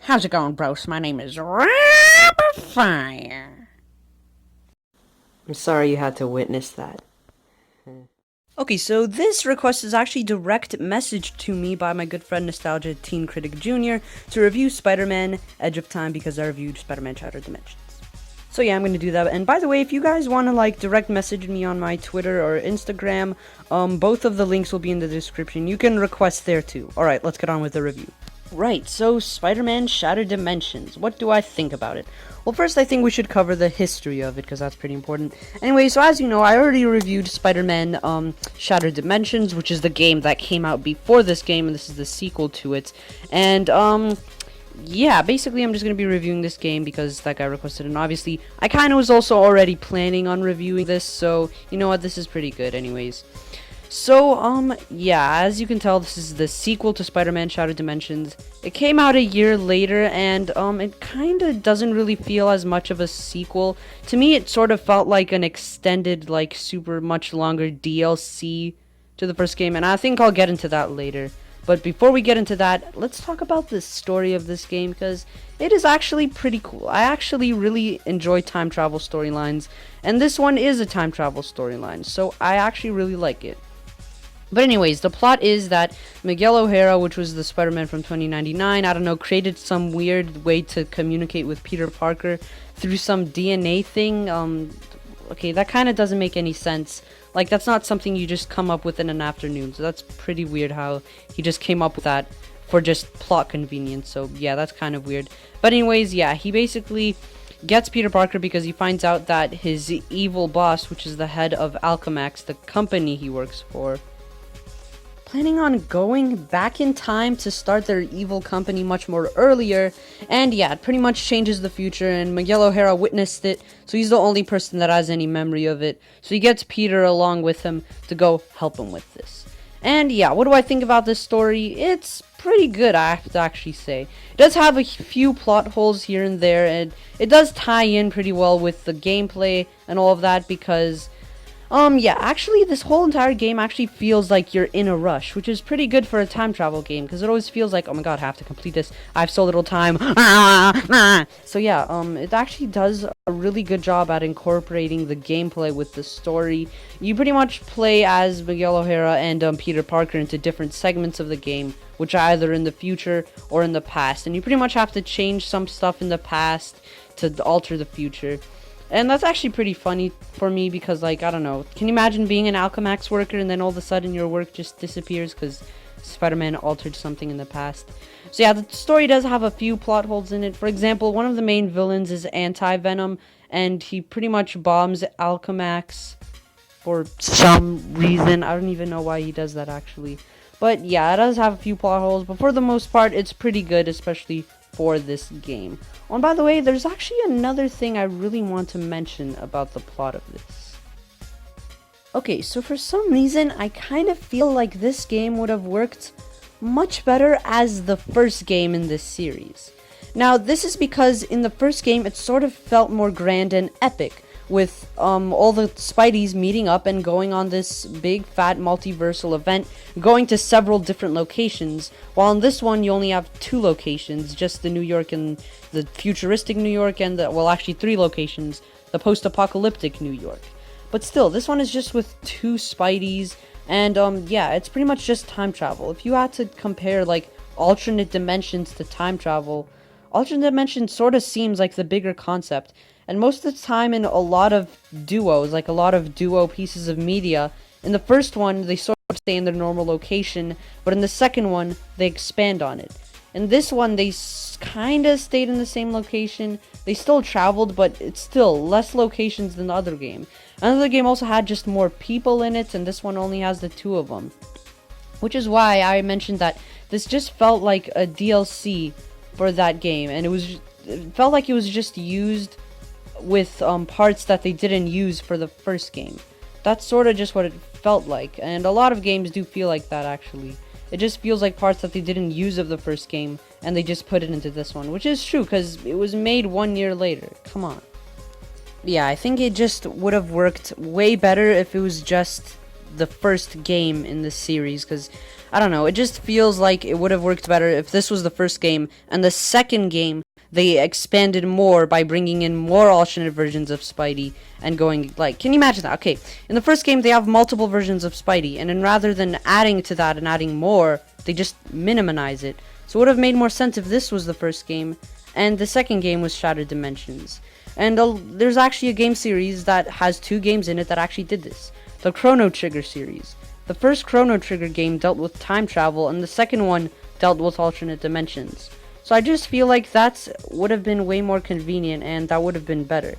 How's it going, bros? My name is Rapid Fire. I'm sorry you had to witness that. Okay, so this request is actually direct messaged to me by my good friend Nostalgia Teen Critic Jr. to review Spider-Man Edge of Time because I reviewed Spider-Man Shattered Dimensions. So yeah, I'm gonna do that. And by the way, if you guys want to direct message me on my Twitter or Instagram, both of the links will be in the description. You can request there too. Alright, let's get on with the review. Right, so Spider-Man Shattered Dimensions. What do I think about it? Well, first I think we should cover the history of it, because that's pretty important. Anyway, so as you know, I already reviewed Spider-Man Shattered Dimensions, which is the game that came out before this game, and this is the sequel to it. And, yeah, basically I'm just going to be reviewing this game because that guy requested it, and obviously I kind of was also already planning on reviewing this, so you know what, this is pretty good anyways. So, yeah, as you can tell, this is the sequel to Spider-Man Shattered Dimensions. It came out a year later, and, it kinda doesn't really feel as much of a sequel. To me, it sort of felt like an extended, super much longer DLC to the first game, and I think I'll get into that later. But before we get into that, let's talk about the story of this game, because it is actually pretty cool. I actually really enjoy time travel storylines, and this one is a time travel storyline, so I actually really like it. But anyways, the plot is that Miguel O'Hara, which was the Spider-Man from 2099, I don't know, created some weird way to communicate with Peter Parker through some DNA thing. Okay, that kind of doesn't make any sense. That's not something you just come up with in an afternoon. So that's pretty weird how he just came up with that for just plot convenience. So yeah, that's kind of weird. But anyways, yeah, he basically gets Peter Parker because he finds out that his evil boss, which is the head of Alchemax, the company he works for, planning on going back in time to start their evil company much more earlier, and yeah, it pretty much changes the future, and Miguel O'Hara witnessed it, so he's the only person that has any memory of it, so he gets Peter along with him to go help him with this. And yeah, what do I think about this story? It's pretty good, I have to actually say. It does have a few plot holes here and there, and it does tie in pretty well with the gameplay and all of that, because yeah, actually, this whole entire game actually feels like you're in a rush, which is pretty good for a time travel game, because it always feels like, oh my god, I have to complete this, I have so little time. So yeah, it actually does a really good job at incorporating the gameplay with the story. You pretty much play as Miguel O'Hara and Peter Parker into different segments of the game, which are either in the future or in the past, and you pretty much have to change some stuff in the past to alter the future. And that's actually pretty funny for me because, I don't know. Can you imagine being an Alchemax worker and then all of a sudden your work just disappears because Spider-Man altered something in the past? So yeah, the story does have a few plot holes in it. For example, one of the main villains is Anti-Venom, and he pretty much bombs Alchemax for some reason. I don't even know why he does that, actually. But yeah, it does have a few plot holes, but for the most part, it's pretty good, especially for this game. Oh, and by the way, there's actually another thing I really want to mention about the plot of this. Okay, so for some reason, I kind of feel like this game would have worked much better as the first game in this series. Now, this is because in the first game, it sort of felt more grand and epic, with all the Spideys meeting up and going on this big fat multiversal event, going to several different locations, while in this one you only have 2 locations, just the New York and the futuristic New York, and actually 3 locations, the post-apocalyptic New York. But still, this one is just with 2 Spideys, and yeah, it's pretty much just time travel. If you had to compare alternate dimensions to time travel, alternate dimension sort of seems like the bigger concept. And most of the time in a lot of duos, a lot of duo pieces of media, in the first one, they sort of stay in their normal location, but in the second one, they expand on it. In this one, they kind of stayed in the same location. They still traveled, but it's still less locations than the other game. Another game also had just more people in it, and this one only has the 2 of them. Which is why I mentioned that this just felt like a DLC for that game, and it felt like it was just used with parts that they didn't use for the first game. That's sort of just what it felt like, and a lot of games do feel like that, actually. It just feels like parts that they didn't use of the first game, and they just put it into this one, which is true, because it was made 1 year later. Come on. Yeah, I think it just would have worked way better if it was just the first game in the series, because I don't know, it just feels like it would have worked better if this was the first game, and the second game, they expanded more by bringing in more alternate versions of Spidey and going, like, can you imagine that? Okay, in the first game, they have multiple versions of Spidey, and then rather than adding to that and adding more, they just minimize it. So it would have made more sense if this was the first game, and the second game was Shattered Dimensions. And there's actually a game series that has 2 games in it that actually did this. The Chrono Trigger series. The first Chrono Trigger game dealt with time travel, and the second one dealt with alternate dimensions. So I just feel like that would have been way more convenient, and that would have been better.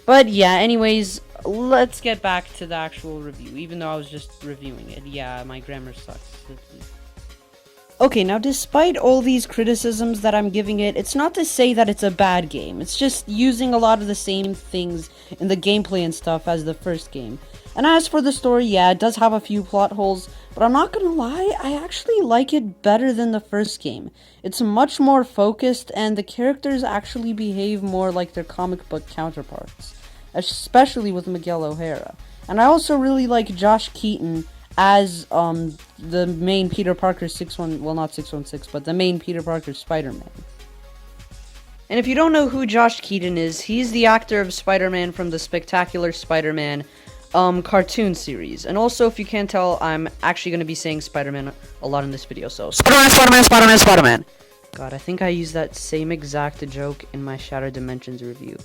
But yeah, anyways, let's get back to the actual review, even though I was just reviewing it. Yeah, my grammar sucks. Okay, now despite all these criticisms that I'm giving it, it's not to say that it's a bad game. It's just using a lot of the same things in the gameplay and stuff as the first game. And as for the story, yeah, it does have a few plot holes, but I'm not gonna lie, I actually like it better than the first game. It's much more focused, and the characters actually behave more like their comic book counterparts, especially with Miguel O'Hara. And I also really like Josh Keaton as the main Peter Parker not 616, but the main Peter Parker Spider-Man. And if you don't know who Josh Keaton is, he's the actor of Spider-Man from the Spectacular Spider-Man cartoon series. And also, if you can't tell, I'm actually going to be saying Spider-Man a lot in this video, so Spider-Man, Spider-Man, Spider-Man, Spider-Man! God, I think I used that same exact joke in my Shattered Dimensions review.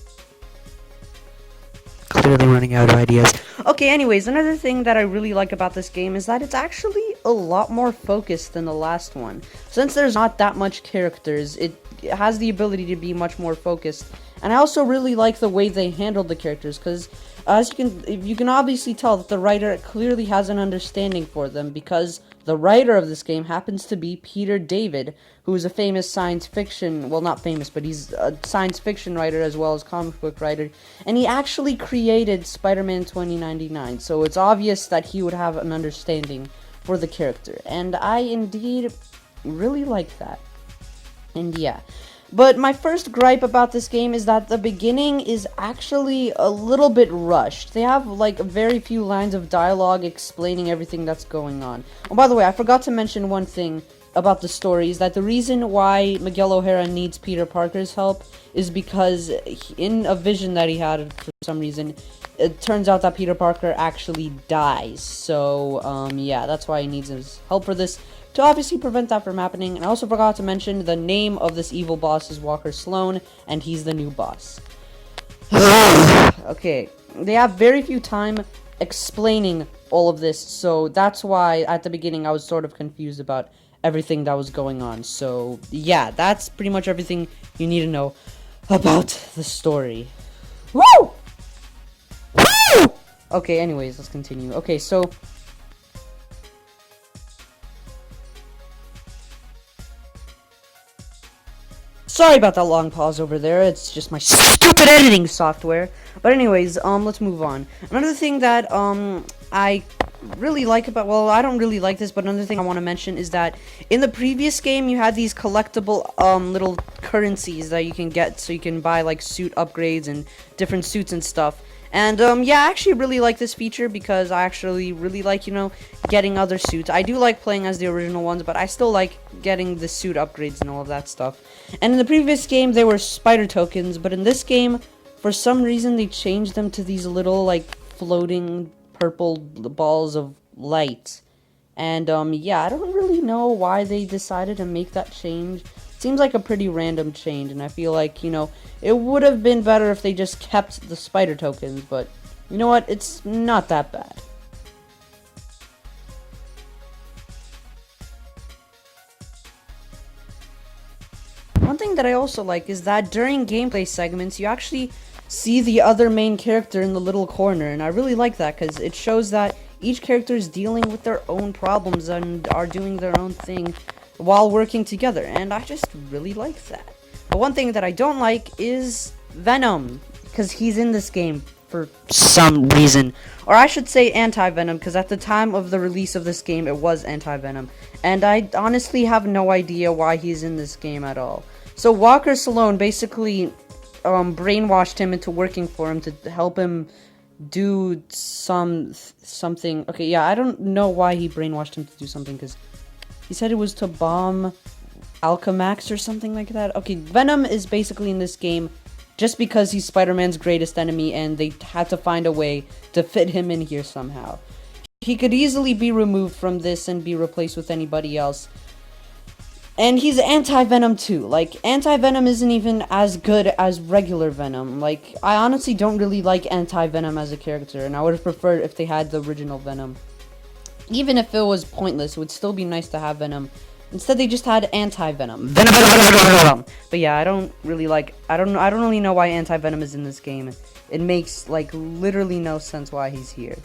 Clearly running out of ideas. Okay, anyways, another thing that I really like about this game is that it's actually a lot more focused than the last one. Since there's not that much characters, it has the ability to be much more focused. And I also really like the way they handled the characters, because as you can obviously tell that the writer clearly has an understanding for them, because the writer of this game happens to be Peter David, who is a famous science fiction, well, not famous, but he's a science fiction writer as well as comic book writer, and he actually created Spider-Man 2099, so it's obvious that he would have an understanding for the character, and I indeed really like that. And yeah. But my first gripe about this game is that the beginning is actually a little bit rushed. They have, like, very few lines of dialogue explaining everything that's going on. Oh, by the way, I forgot to mention one thing about the story, is that the reason why Miguel O'Hara needs Peter Parker's help is because in a vision that he had, for some reason, it turns out that Peter Parker actually dies. So, yeah, that's why he needs his help for this, to obviously prevent that from happening. And I also forgot to mention the name of this evil boss is Walker Sloan, and he's the new boss. Okay, they have very few time explaining all of this, so that's why at the beginning I was sort of confused about everything that was going on. So yeah, that's pretty much everything you need to know about the story. Woo! Woo! Okay, anyways, let's continue. Okay, so sorry about that long pause over there, it's just my stupid editing software. But anyways, let's move on. Another thing that, I really like about, well, I don't really like this, but another thing I want to mention is that in the previous game, you had these collectible, little currencies that you can get, so you can buy, like, suit upgrades and different suits and stuff. And, yeah, I actually really like this feature because I actually really like, you know, getting other suits. I do like playing as the original ones, but I still like getting the suit upgrades and all of that stuff. And in the previous game, they were spider tokens, but in this game, for some reason, they changed them to these little, like, floating purple balls of light. And, yeah, I don't really know why they decided to make that change. Seems like a pretty random change, and I feel like, you know, it would have been better if they just kept the spider tokens, but you know what, it's not that bad. One thing that I also like is that during gameplay segments, you actually see the other main character in the little corner, and I really like that because it shows that each character is dealing with their own problems and are doing their own thing while working together, and I just really like that. But one thing that I don't like is Venom, because he's in this game for some reason. Or I should say Anti-Venom, because at the time of the release of this game, it was Anti-Venom. And I honestly have no idea why he's in this game at all. So Walker Sloan basically brainwashed him into working for him to help him do something. Okay, yeah, I don't know why he brainwashed him to do something, because He said it was to bomb Alchemax or something like that. Okay, Venom is basically in this game just because he's Spider-Man's greatest enemy and they had to find a way to fit him in here somehow. He could easily be removed from this and be replaced with anybody else. And he's anti-Venom too. Like, anti-Venom isn't even as good as regular Venom. Like, I honestly don't really like anti-Venom as a character, and I would have preferred if they had the original Venom. Even if it was pointless, it would still be nice to have Venom. Instead, they just had anti-Venom. Venom. But yeah, I don't really know why anti-Venom is in this game. It makes, like, literally no sense why he's here.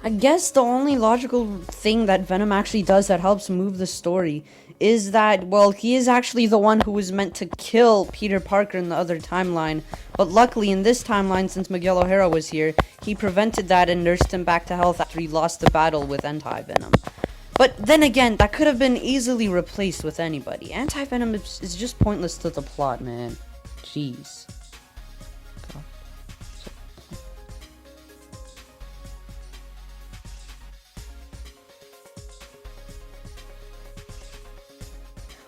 I guess the only logical thing that Venom actually does that helps move the story is that, well, he is actually the one who was meant to kill Peter Parker in the other timeline, but luckily in this timeline, since Miguel O'Hara was here, he prevented that and nursed him back to health after he lost the battle with Anti-Venom. But then again, that could have been easily replaced with anybody. Anti-Venom is just pointless to the plot, man. Jeez. God.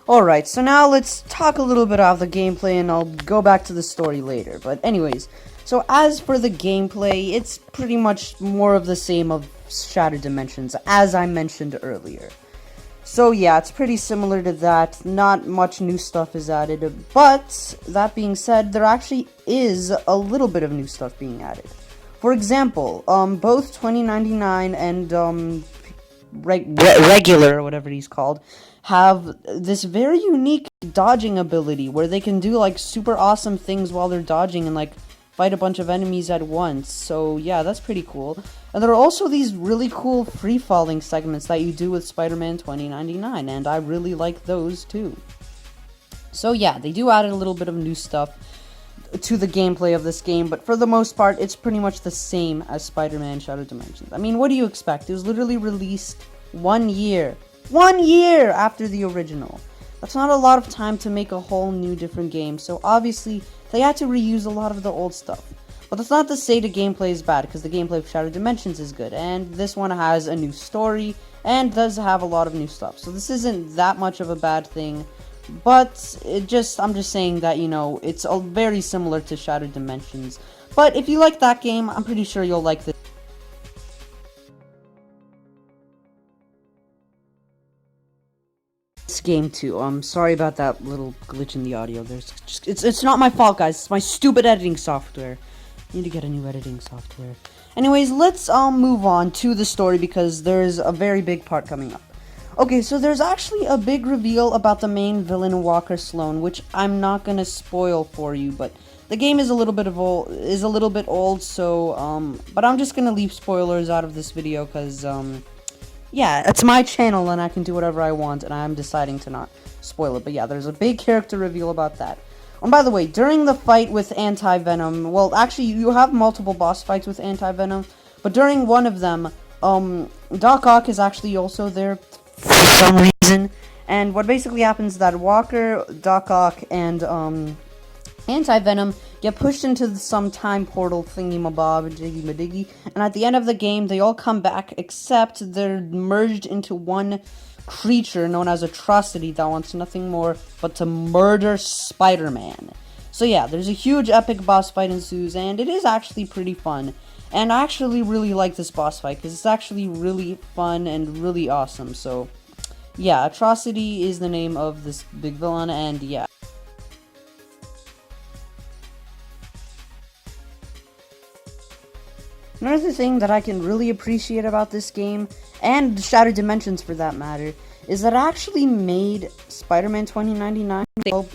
Alright, so now let's talk a little bit about the gameplay and I'll go back to the story later. But anyways, so as for the gameplay, it's pretty much more of the same of Shattered Dimensions, as I mentioned earlier. So yeah, it's pretty similar to that, not much new stuff is added, but that being said, there actually is a little bit of new stuff being added. For example, both 2099 and regular, or whatever he's called, have this very unique dodging ability where they can do like super awesome things while they're dodging and like fight a bunch of enemies at once. So yeah, that's pretty cool. And there are also these really cool free-falling segments that you do with Spider-Man 2099, and I really like those too. So yeah, they do add a little bit of new stuff to the gameplay of this game, but for the most part, it's pretty much the same as Spider-Man Shattered Dimensions. I mean, what do you expect? It was literally released 1 year after the original. That's not a lot of time to make a whole new different game, so obviously they had to reuse a lot of the old stuff. But that's not to say the gameplay is bad, because the gameplay of Shattered Dimensions is good, and this one has a new story, and does have a lot of new stuff. So this isn't that much of a bad thing, but I'm just saying that, you know, it's very similar to Shattered Dimensions. But if you like that game, I'm pretty sure you'll like this game too. I'm sorry about that little glitch in the audio. It's not my fault, guys. It's my stupid editing software. I need to get a new editing software. Anyways, let's move on to the story because there's a very big part coming up. Okay, so there's actually a big reveal about the main villain, Walker Sloan, which I'm not gonna spoil for you, but the game is a little bit old, so but I'm just gonna leave spoilers out of this video because yeah, it's my channel and I can do whatever I want, and I'm deciding to not spoil it. But yeah, there's a big character reveal about that. And by the way, during the fight with Anti-Venom, well, actually, you have multiple boss fights with Anti-Venom, but during one of them, Doc Ock is actually also there for some reason. And what basically happens is that Walker, Doc Ock, and Anti-Venom get pushed into some time portal thingy-mabob, jiggy-madiggy, and at the end of the game, they all come back, except they're merged into one creature known as Atrocity that wants nothing more but to murder Spider-Man. So yeah, there's a huge epic boss fight ensues, and it is actually pretty fun. And I actually really like this boss fight, because it's actually really fun and really awesome. So yeah, Atrocity is the name of this big villain, and yeah. Another thing that I can really appreciate about this game, and Shattered Dimensions for that matter, is that it actually made Spider-Man 2099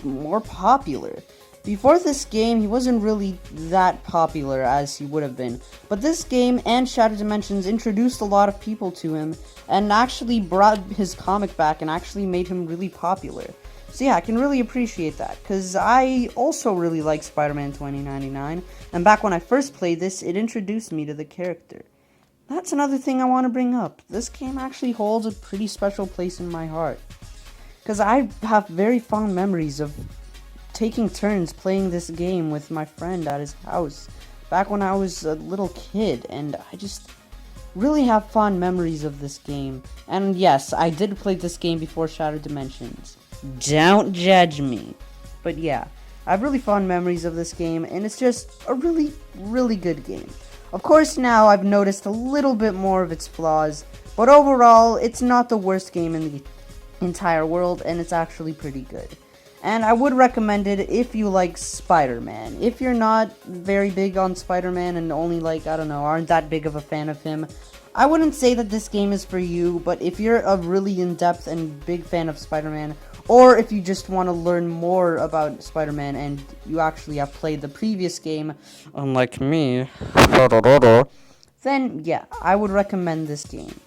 more popular. Before this game, he wasn't really that popular as he would have been, but this game and Shattered Dimensions introduced a lot of people to him, and actually brought his comic back and actually made him really popular. So yeah, I can really appreciate that, because I also really like Spider-Man 2099, and back when I first played this, it introduced me to the character. That's another thing I want to bring up. This game actually holds a pretty special place in my heart, because I have very fond memories of taking turns playing this game with my friend at his house, back when I was a little kid, and I just really have fond memories of this game. And yes, I did play this game before Shattered Dimensions. Don't judge me. But yeah, I have really fond memories of this game, and it's just a really, really good game. Of course, now I've noticed a little bit more of its flaws, but overall, it's not the worst game in the entire world, and it's actually pretty good. And I would recommend it if you like Spider-Man. If you're not very big on Spider-Man and only like, I don't know, aren't that big of a fan of him, I wouldn't say that this game is for you, but if you're a really in-depth and big fan of Spider-Man, or if you just want to learn more about Spider-Man and you actually have played the previous game, unlike me, then yeah, I would recommend this game.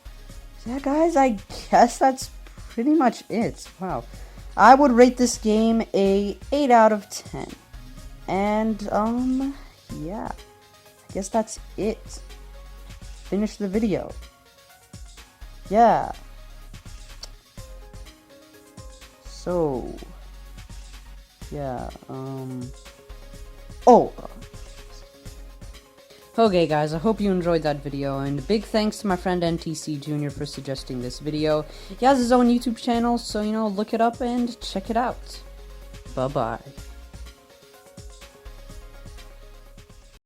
So yeah, guys, I guess that's pretty much it. Wow. I would rate this game a 8 out of 10. And, yeah. I guess that's it. Finish the video. Yeah. So, yeah, oh. Okay guys, I hope you enjoyed that video, and big thanks to my friend NTC Jr. for suggesting this video. He has his own YouTube channel, so, look it up and check it out. Bye-bye.